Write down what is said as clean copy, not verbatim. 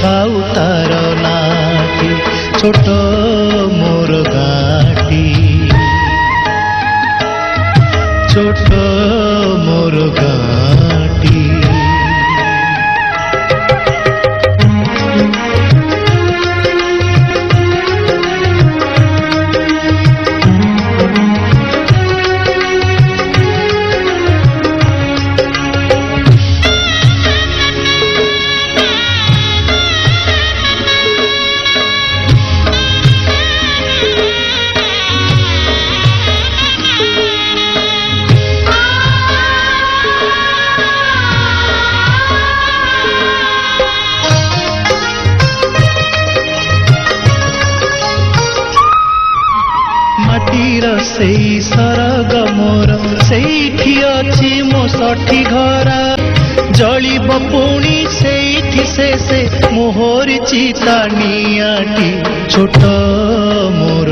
ଥାଉ ତାର ନାଟି ଛୋଟ ମୋର ଗାଁଟି ଛୋଟ ମୋର ଗାଁଟି। सेई सरग मोर सेठी अछि मो सठी घरा जलिब पुणी सेठी से मोहर चिता नियाटी छोट मोर